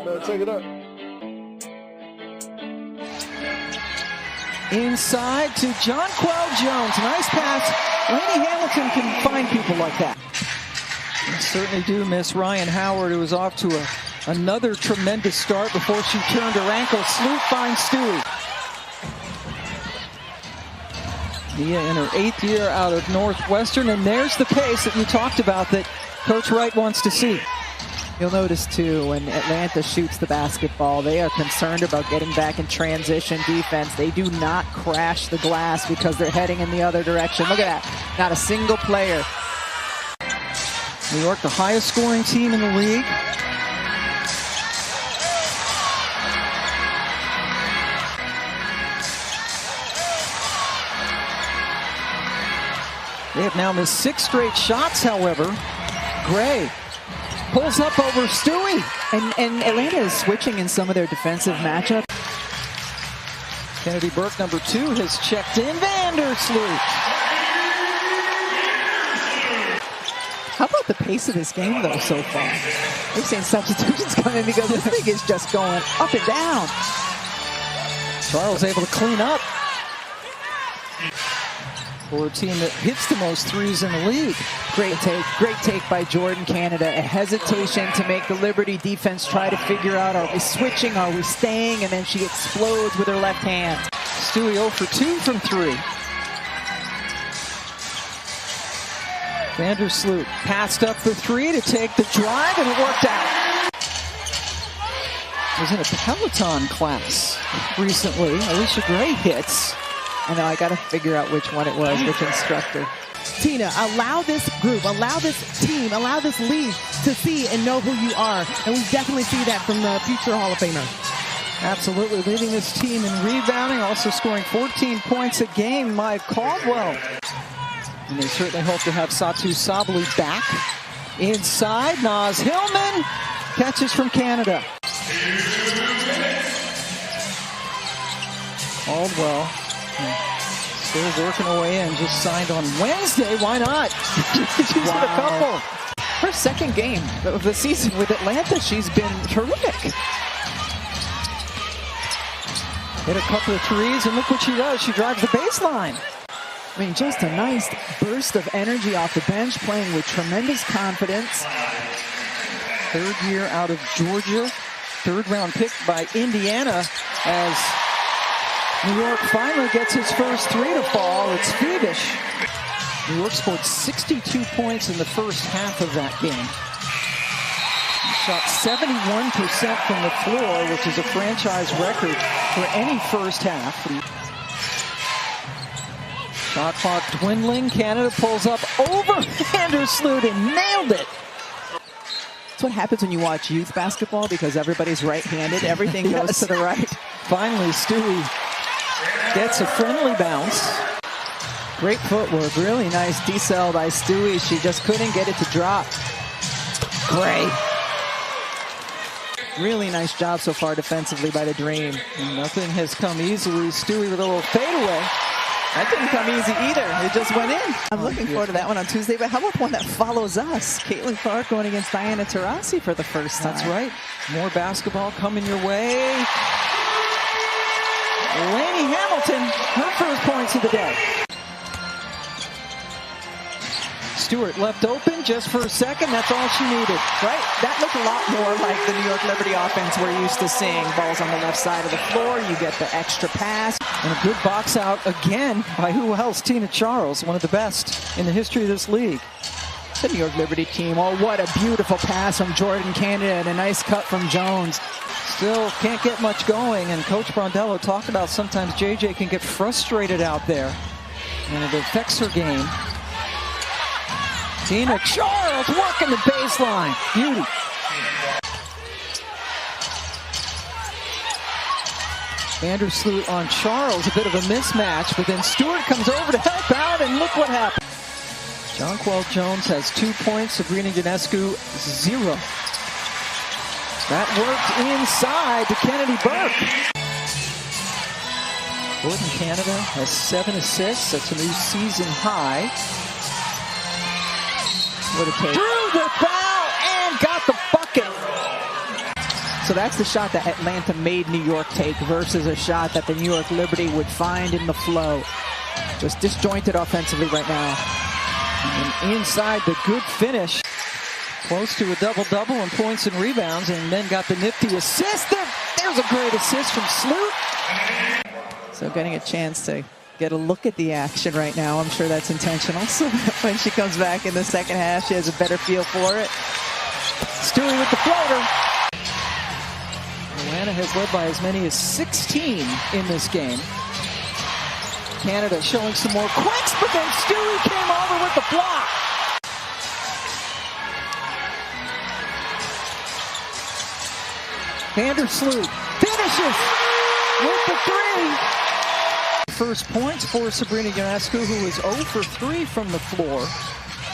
Better take it up. Inside to Jonquel Jones. Nice pass. Laney Hamilton can find people like that. We certainly do miss Ryan Howard, who was off to another tremendous start before she turned her ankle. Sloot finds Stewie. Nia in her 8th year out of Northwestern, and there's the pace that you talked about that Coach Wright wants to see. You'll notice too, when Atlanta shoots the basketball, they are concerned about getting back in transition defense. They do not crash the glass because they're heading in the other direction. Look at that. Not a single player. New York, the highest scoring team in the league. They have now missed 6 straight shots, however. Gray pulls up over Stewie. And Atlanta is switching in some of their defensive matchups. Kennedy Burke, number 2, has checked in. Vandersloot. How about the pace of this game, though, so far? We've seen substitutions come in because this thing is just going up and down. Charles able to clean up for a team that hits the most threes in the league. Great take by Jordan Canada. A hesitation to make the Liberty defense try to figure out, are we switching, are we staying? And then she explodes with her left hand. Stewie 0 for 2 from 3. Vandersloot passed up for 3 to take the drive, and it worked out. Was in a Peloton class recently. Alicia Gray hits. I know, I got to figure out which one it was, which instructor. Tina, allow this group, allow this team, allow this league to see and know who you are. And we definitely see that from the future Hall of Famer. Absolutely, leading this team in rebounding, also scoring 14 points a game, Mike Caldwell. And they certainly hope to have Satu Sabally back. Inside, Naz Hillman catches from Canada. Caldwell still working away in, just signed on Wednesday. Why not? She's hit a couple. Her second game of the season with Atlanta, she's been terrific. Hit a couple of threes, and look what she does. She drives the baseline. I mean, just a nice burst of energy off the bench, playing with tremendous confidence. 3rd year out of Georgia. 3rd round pick by Indiana as New York finally gets his first 3 to fall. It's Fevish. New York scored 62 points in the first half of that game. He shot 71% from the floor, which is a franchise record for any first half. Shot clock dwindling. Canada pulls up over Vandersloot and nailed it. That's what happens when you watch youth basketball, because everybody's right-handed. Everything goes to the right. Finally, Stewie gets a friendly bounce. Great footwork. Really nice decel by Stewie. She just couldn't get it to drop. Great. Really nice job so far defensively by the Dream. And nothing has come easily. Stewie with a little fadeaway. That didn't come easy either. It just went in. I'm looking forward to that one on Tuesday. But how about one that follows us? Caitlin Clark going against Diana Taurasi for the first time. That's right. More basketball coming your way. Laney Hamilton, her first points of the day. Stewart left open just for a second. That's all she needed. Right? That looked a lot more like the New York Liberty offense we're used to seeing. Balls on the left side of the floor. You get the extra pass. And a good box out again by who else? Tina Charles, one of the best in the history of this league. The New York Liberty team. Oh, what a beautiful pass from Jordan Canada and a nice cut from Jones. Still can't get much going, and Coach Brondello talked about sometimes JJ can get frustrated out there, and it affects her game. Tina Charles working the baseline. Beauty. Vandersloot on Charles, a bit of a mismatch, but then Stewart comes over to help out, and look what happened. Jonquel Jones has 2 points, Sabrina Ionescu 0. That worked inside to Kennedy Burke. Jordan Canada has 7 assists. That's a new season high. What a take. Drew the foul and got the bucket. So that's the shot that Atlanta made New York take versus a shot that the New York Liberty would find in the flow. Just disjointed offensively right now. And inside the good finish. Close to a double-double in points and rebounds, and then got the nifty assist. There's a great assist from Sloot. So getting a chance to get a look at the action right now. I'm sure that's intentional. So when she comes back in the second half, she has a better feel for it. Stewie with the floater. Atlanta has led by as many as 16 in this game. Canada showing some more quicks, but then Stewie came over with the block. Vandersloot finishes with the three. First points for Sabrina Ionescu, who was 0 for 3 from the floor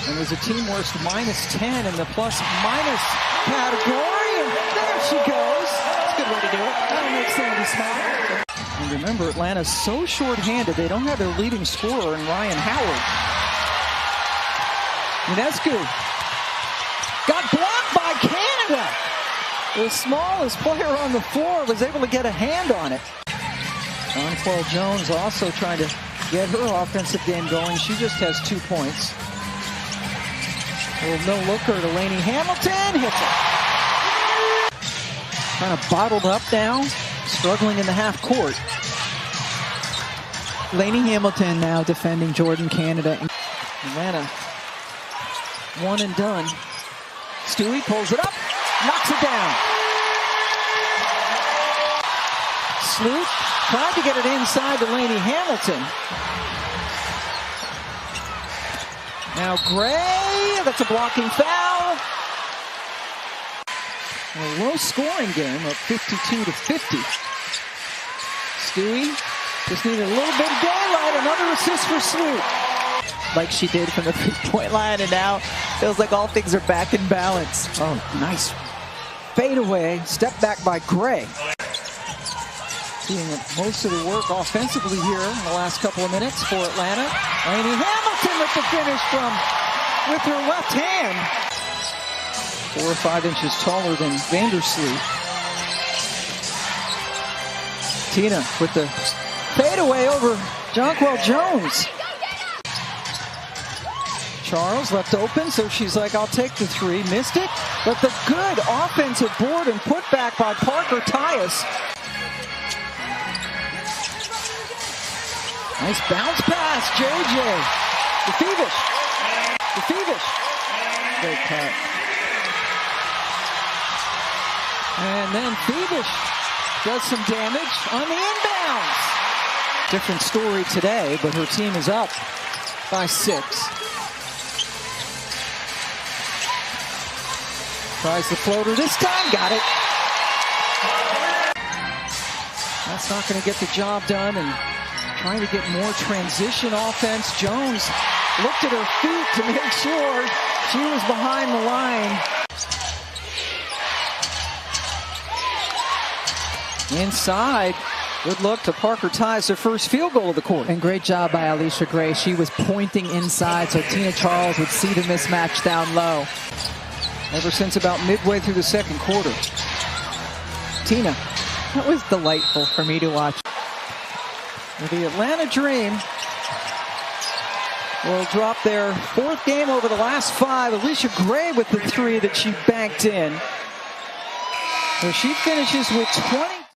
and was a team worst -10 in the plus-minus category. And there she goes. That's a good way to do it. That'll make Sandy smile. And remember, Atlanta's so short-handed, they don't have their leading scorer in Ryan Howard. Ionescu got blocked by Canada. The smallest player on the floor was able to get a hand on it. Jonquel Jones also trying to get her offensive game going. She just has 2 points. A little no-looker to Lainey Hamilton. Hits it. Kind of bottled up now. Struggling in the half court. Lainey Hamilton now defending Jordan Canada. Atlanta, one and done. Stewie pulls it up, knocks it down. Sloot tried to get it inside to Lainey Hamilton. Now Gray, that's a blocking foul. A low-scoring game of 52-50. Stewie just needed a little bit of daylight. Another assist for Sloot. Like she did from the three-point line, and now feels like all things are back in balance. Oh, nice fadeaway. Step back by Gray. Doing most of the work offensively here in the last couple of minutes for Atlanta. Lainey Hamilton with the finish with her left hand. 4 or 5 inches taller than Vandersloot. Tina with the fadeaway over Jonquel Jones. Charles left open, so she's like, I'll take the three. Missed it, but the good offensive board and put back by Parker Tyus. Nice bounce pass, JJ. DeFevish. Great cut. And then Fevish does some damage on the inbounds. Different story today, but her team is up by 6. Tries the floater this time, got it. That's not going to get the job done, and trying to get more transition offense. Jones looked at her feet to make sure she was behind the line. Inside, good look to Parker Tyus, their first field goal of the quarter. And great job by Alicia Gray. She was pointing inside so Tina Charles would see the mismatch down low. Ever since about midway through the second quarter. Tina. That was delightful for me to watch. The Atlanta Dream will drop their 4th game over the last 5. Alicia Gray with the 3 that she banked in. So she finishes with 20.